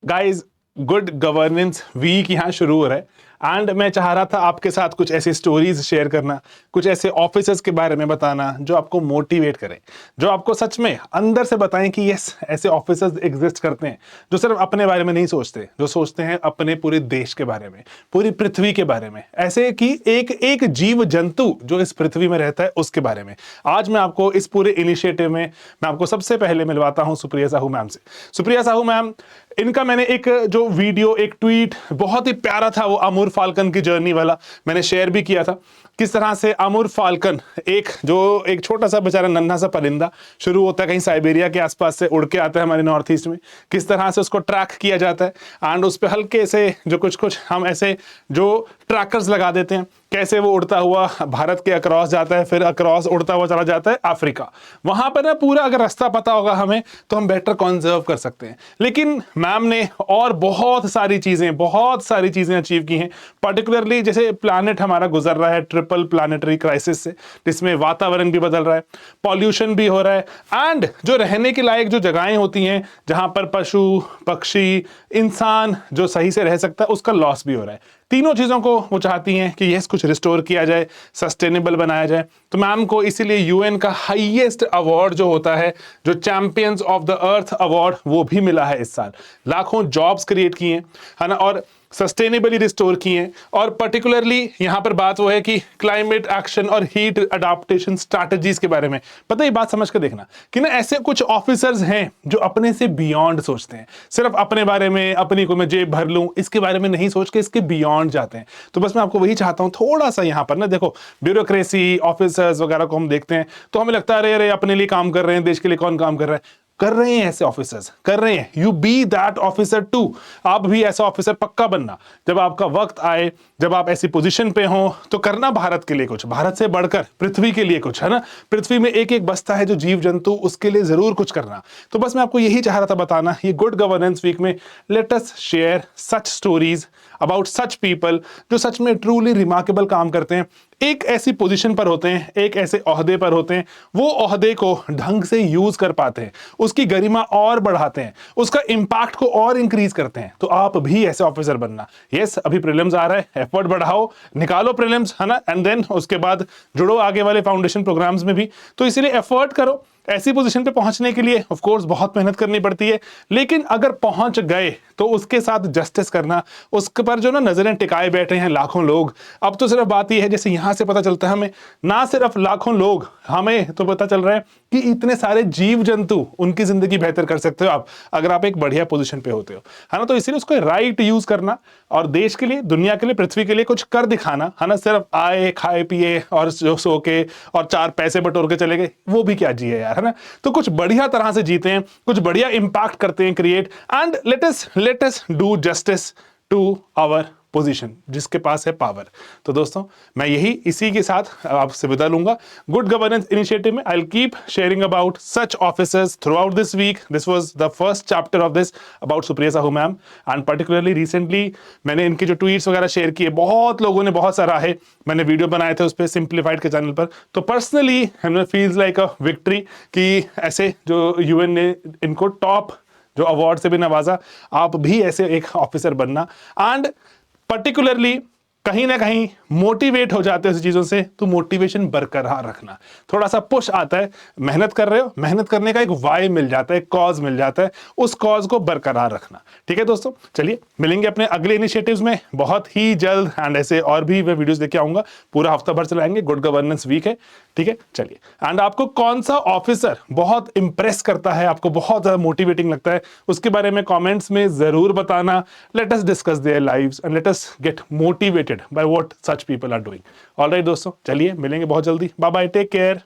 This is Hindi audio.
गाइस, गुड गवर्नेंस वीक यहाँ शुरू हो रहा है एंड मैं चाह रहा था आपके साथ कुछ ऐसी स्टोरीज शेयर करना, कुछ ऐसे ऑफिसर्स के बारे में बताना जो आपको मोटिवेट करें, जो आपको सच में अंदर से बताएं कि यस, ऐसे ऑफिसर्स एग्जिस्ट करते हैं जो सिर्फ अपने बारे में नहीं सोचते, जो सोचते हैं अपने पूरे देश के बारे में, पूरी पृथ्वी के बारे में, ऐसे कि एक एक जीव जंतु जो इस पृथ्वी में रहता है उसके बारे में। आज मैं आपको इस पूरे इनिशिएटिव में मैं आपको सबसे पहले मिलवाता हूं सुप्रिया साहू मैम से। सुप्रिया साहू मैम, इनका मैंने एक जो वीडियो, एक ट्वीट बहुत ही प्यारा था, वो अमूर फाल्कन की जर्नी वाला मैंने शेयर भी किया था। किस तरह से अमूर फाल्कन एक छोटा सा बेचारा नन्हा सा परिंदा शुरू होता है कहीं साइबेरिया के आसपास से, उड़ के आता है हमारे नॉर्थ ईस्ट में, किस तरह से उसको ट्रैक किया जाता है एंड उस पर हल्के से जो कुछ हम ऐसे जो ट्रैकर्स लगा देते हैं, कैसे वो उड़ता हुआ भारत के अक्रॉस जाता है, फिर अक्रॉस उड़ता हुआ चला जाता है अफ्रीका। वहां पर ना पूरा अगर रास्ता पता होगा हमें तो हम बेटर कंजर्व कर सकते हैं। लेकिन मैम ने और बहुत सारी चीजें अचीव की हैं। पर्टिकुलरली जैसे प्लैनेट हमारा गुजर रहा है ट्रिपल प्लैनेटरी क्राइसिस से, जिसमें वातावरण भी बदल रहा है, पॉल्यूशन भी हो रहा है एंड जो रहने के लायक जो जगहें होती हैं जहां पर पशु पक्षी इंसान जो सही से रह सकता है उसका लॉस भी हो रहा है। तीनों चीजों को वो चाहती हैं कि यस, कुछ रिस्टोर किया जाए, सस्टेनेबल बनाया जाए। तो मैम को इसीलिए यूएन का हाईएस्ट अवार्ड जो होता है, जो champions of the earth award, वो भी मिला है इस साल। लाखों जॉब्स क्रिएट किए हैं, है ना, और सस्टेनेबली रिस्टोर किए हैं। और पर्टिकुलरली यहां पर बात वो है कि क्लाइमेट एक्शन और हीट अडाप्टेशन स्ट्रैटेजीज के बारे में। पता है, बात समझ कर देखना कि ना ऐसे कुछ ऑफिसर्स हैं जो अपने से बियॉन्ड सोचते हैं, सिर्फ अपने बारे में, अपनी को मैं जेब भर लूं, इसके बारे में नहीं सोच के इसके बियॉन्ड जाते हैं। तो बस मैं आपको वही चाहता हूं, थोड़ा सा यहां पर ना देखो, ब्यूरोक्रेसी ऑफिसर्स वगैरह को हम देखते हैं तो हमें लगता है अरे अरे अपने लिए काम कर रहे हैं, देश के लिए कौन काम कर रहा है। कर रहे हैं ऐसे ऑफिसर्स, कर रहे हैं। You be that officer too. आप भी ऐसा ऑफिसर पक्का बनना। जब आपका वक्त आए, जब आप ऐसी पोजीशन पे हो, तो करना भारत के लिए कुछ, भारत से बढ़कर पृथ्वी के लिए कुछ, है ना। पृथ्वी में एक एक बसता है जो जीव जंतु, उसके लिए जरूर कुछ करना। तो बस मैं आपको यही चाह रहा था बताना, ये गुड गवर्नेंस वीक में let us share such stories about such people जो सच में ट्रूली रिमार्केबल काम करते हैं, एक ऐसी पोजीशन पर होते हैं, एक ऐसे ओहदे पर होते हैं, वो ओहदे को ढंग से यूज कर पाते हैं, उसकी गरिमा और बढ़ाते हैं, उसका इंपैक्ट को और इंक्रीज करते हैं। तो आप भी ऐसे ऑफिसर बनना। यस, अभी प्रीलिम्स आ रहा है, एफर्ट बढ़ाओ, निकालो प्रीलिम्स, है ना, एंड देन उसके बाद जुड़ो आगे वाले फाउंडेशन प्रोग्राम्स में भी। तो इसीलिए एफर्ट करो। ऐसी पोजीशन पे पहुंचने के लिए ऑफ कोर्स बहुत मेहनत करनी पड़ती है, लेकिन अगर पहुंच गए तो उसके साथ जस्टिस करना, उसके पर जो ना नजरें टिकाए बैठे हैं लाखों लोग। अब तो सिर्फ बात यह है, जैसे यहां से पता चलता है हमें, ना सिर्फ लाखों लोग, हमें तो पता चल रहा है कि इतने सारे जीव जंतु, उनकी जिंदगी बेहतर कर सकते हो आप अगर आप एक बढ़िया पोजीशन पे होते हो, है ना। तो इसीलिए उसको राइट यूज करना और देश के लिए, दुनिया के लिए, पृथ्वी के लिए कुछ कर दिखाना, है ना। सिर्फ आए, खाए पिए और सो के और चार पैसे बटोर के चले गए, वो भी क्या जिए यार, है ना। तो कुछ बढ़िया तरह से जीते हैं, कुछ बढ़िया इंपैक्ट करते हैं create, and let us do justice to our position, जिसके पास है पावर। तो दोस्तों, मैं इसी के साथ आपसे विदा लूंगा। गुड गवर्नेंस इनिशिएटिव में I will keep sharing about such officers throughout this week. This was the first chapter of this about Supriya Sahu ma'am, and particularly recently मैंने इनके जो ट्वीट्स वगैरह शेयर किए, बहुत लोगों ने बहुत सराहे। मैंने वीडियो बनाए थे उस पर सिंप्लीफाइड के चैनल पर। तो पर्सनली फील्स लाइक अ विक्ट्री कि ऐसे जो यूएन ने इनको टॉप जो अवार्ड से भी नवाजा, आप भी ऐसे एक ऑफिसर बनना। एंड पर्टिकुलरली कहीं ना कहीं मोटिवेट हो जाते हैं उस चीजों से, तो मोटिवेशन बरकरार रखना। थोड़ा सा पुश आता है, मेहनत कर रहे हो, मेहनत करने का एक वाई मिल जाता है, एक कॉज मिल जाता है, उस कॉज को बरकरार रखना। ठीक है दोस्तों, चलिए मिलेंगे अपने अगले इनिशिएटिव्स में बहुत ही जल्द, एंड ऐसे और भी मैं वीडियोस लेके आऊंगा, पूरा हफ्ता भर चलाएंगे। गुड गवर्नेंस वीक है, ठीक है। चलिए, एंड आपको कौन सा ऑफिसर बहुत इंप्रेस करता है, आपको बहुत ज्यादा मोटिवेटिंग लगता है, उसके बारे में कमेंट्स में जरूर बताना। Let us discuss their lives and let us get motivated by what such people are doing. All right दोस्तों, चलिए मिलेंगे बहुत जल्दी। Bye bye, take care.